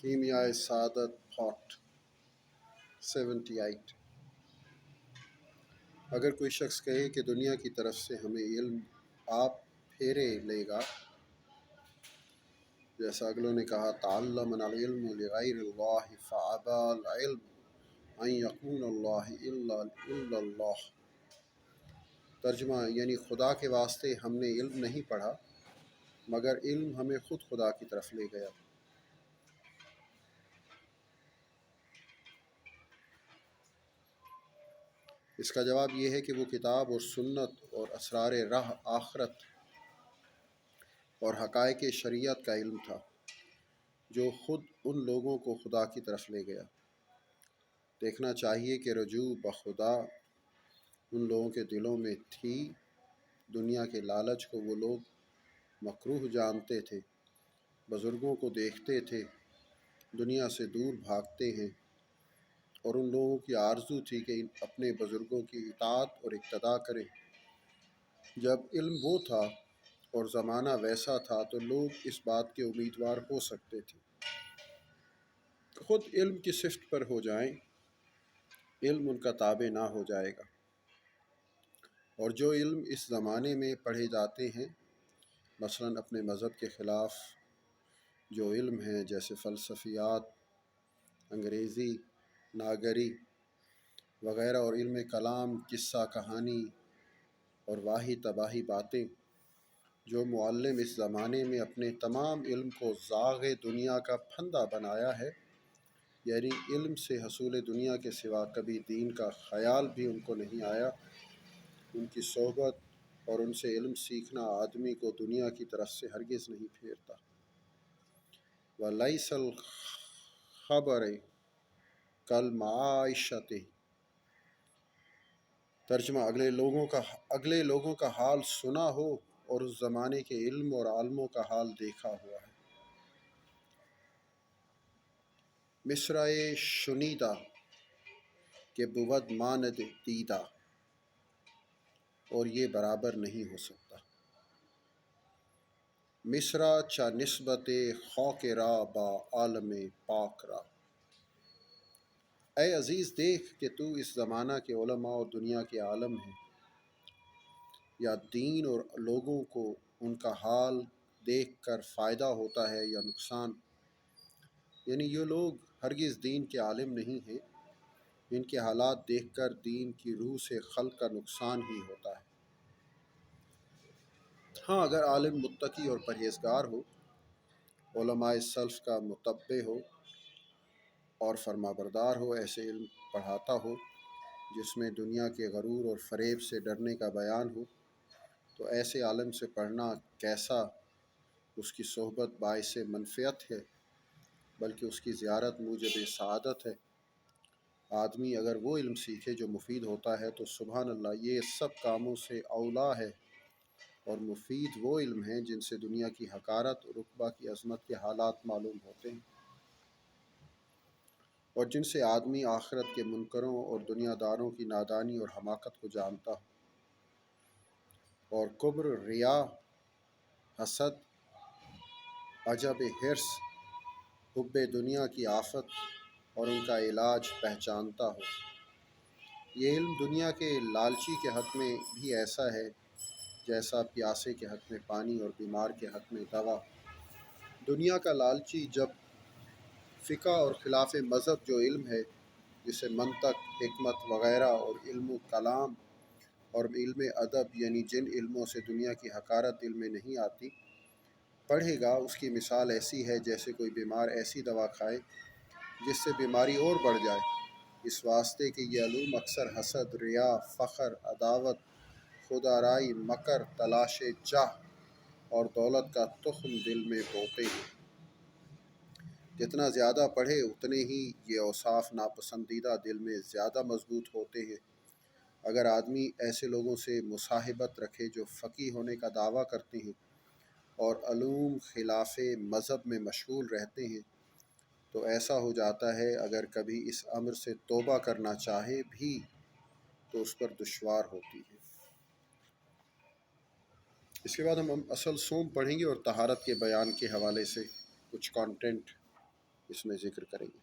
کیمیائے سعادت پارٹ 78۔ اگر کوئی شخص کہے کہ دنیا کی طرف سے ہمیں علم آپ پھیرے لے گا، جیسا اگلوں نے کہا تعلمنا العلم لغیر اللہ فابى العلم ان یکون اللہ الا اللہ، ترجمہ یعنی خدا کے واسطے ہم نے علم نہیں پڑھا مگر علم ہمیں خود خدا کی طرف لے گیا۔ اس کا جواب یہ ہے کہ وہ کتاب اور سنت اور اسرار راہ آخرت اور حقائق شریعت کا علم تھا جو خود ان لوگوں کو خدا کی طرف لے گیا۔ دیکھنا چاہیے کہ رجوع بخدا ان لوگوں کے دلوں میں تھی۔ دنیا کے لالچ کو وہ لوگ مکروہ جانتے تھے، بزرگوں کو دیکھتے تھے، دنیا سے دور بھاگتے ہیں، اور ان لوگوں کی آرزو تھی کہ اپنے بزرگوں کی اطاعت اور اقتداء کریں۔ جب علم وہ تھا اور زمانہ ویسا تھا تو لوگ اس بات کے امیدوار ہو سکتے تھے خود علم کی صفت پر ہو جائیں، علم ان کا تابع نہ ہو جائے گا۔ اور جو علم اس زمانے میں پڑھے جاتے ہیں، مثلا اپنے مذہب کے خلاف جو علم ہیں جیسے فلسفیات، انگریزی، ناگری وغیرہ، اور علم کلام، قصہ کہانی اور واہی تباہی باتیں، جو معلم اس زمانے میں اپنے تمام علم کو زاغ دنیا کا پھندا بنایا ہے، یعنی علم سے حصول دنیا کے سوا کبھی دین کا خیال بھی ان کو نہیں آیا، ان کی صحبت اور ان سے علم سیکھنا آدمی کو دنیا کی طرف سے ہرگز نہیں پھیرتا۔ وَلَيْسَ الْخَبَرِ كَالْمَعَاشَةِ، ترجمہ اگلے لوگوں کا حال سنا ہو اور اس زمانے کے علم اور عالموں کا حال دیکھا ہوا ہے۔ مصرعِ شنیدہ کہ بود ماند دیدہ، اور یہ برابر نہیں ہو سکتا۔ مصرع چا نسبت خاک را با عالم پاک را، اے عزیز دیکھ کہ تو اس زمانہ کے علماء اور دنیا کے عالم ہیں، یا دین اور لوگوں کو ان کا حال دیکھ کر فائدہ ہوتا ہے یا نقصان، یعنی یہ لوگ ہرگز دین کے عالم نہیں ہیں، ان کے حالات دیکھ کر دین کی روح سے خلق کا نقصان ہی ہوتا ہے۔ ہاں، اگر عالم متقی اور پرہیزگار ہو، علماء سلف کا متبع ہو اور فرما بردار ہو، ایسے علم پڑھاتا ہو جس میں دنیا کے غرور اور فریب سے ڈرنے کا بیان ہو، تو ایسے عالم سے پڑھنا کیسا اس کی صحبت باعث منفعت ہے، بلکہ اس کی زیارت موجب سعادت ہے۔ آدمی اگر وہ علم سیکھے جو مفید ہوتا ہے تو سبحان اللہ، یہ سب کاموں سے اولا ہے، اور مفید وہ علم ہیں جن سے دنیا کی حقارت اور رقبہ کی عظمت کے حالات معلوم ہوتے ہیں، اور جن سے آدمی آخرت کے منکروں اور دنیا داروں کی نادانی اور حماقت کو جانتا ہو۔ اور کبر، ریا، حسد، عجب، حرص، حب دنیا کی آفت اور ان کا علاج پہچانتا ہو۔ یہ علم دنیا کے لالچی کے حق میں بھی ایسا ہے جیسا پیاسے کے حق میں پانی اور بیمار کے حق میں دوا۔ دنیا کا لالچی جب فقہ اور خلاف مذہب جو علم ہے، جسے منطق، حکمت وغیرہ اور علم کلام اور علم ادب، یعنی جن علموں سے دنیا کی حقارت دل میں نہیں آتی، پڑھے گا، اس کی مثال ایسی ہے جیسے کوئی بیمار ایسی دوا کھائے جس سے بیماری اور بڑھ جائے، اس واسطے کہ یہ علوم اکثر حسد، ریا، فخر، عداوت، خود آرائی، مکر، تلاش جاہ اور دولت کا تخم دل میں بوتے ہیں۔ جتنا زیادہ پڑھے اتنے ہی یہ اوصاف ناپسندیدہ دل میں زیادہ مضبوط ہوتے ہیں۔ اگر آدمی ایسے لوگوں سے مصاحبت رکھے جو فقیہ ہونے کا دعویٰ کرتے ہیں اور علوم خلاف مذہب میں مشغول رہتے ہیں، تو ایسا ہو جاتا ہے اگر کبھی اس امر سے توبہ کرنا چاہے بھی تو اس پر دشوار ہوتی ہے۔ اس کے بعد ہم اصل صوم پڑھیں گے اور طہارت کے بیان کے حوالے سے کچھ کانٹینٹ اس میں ذکر کریں گے۔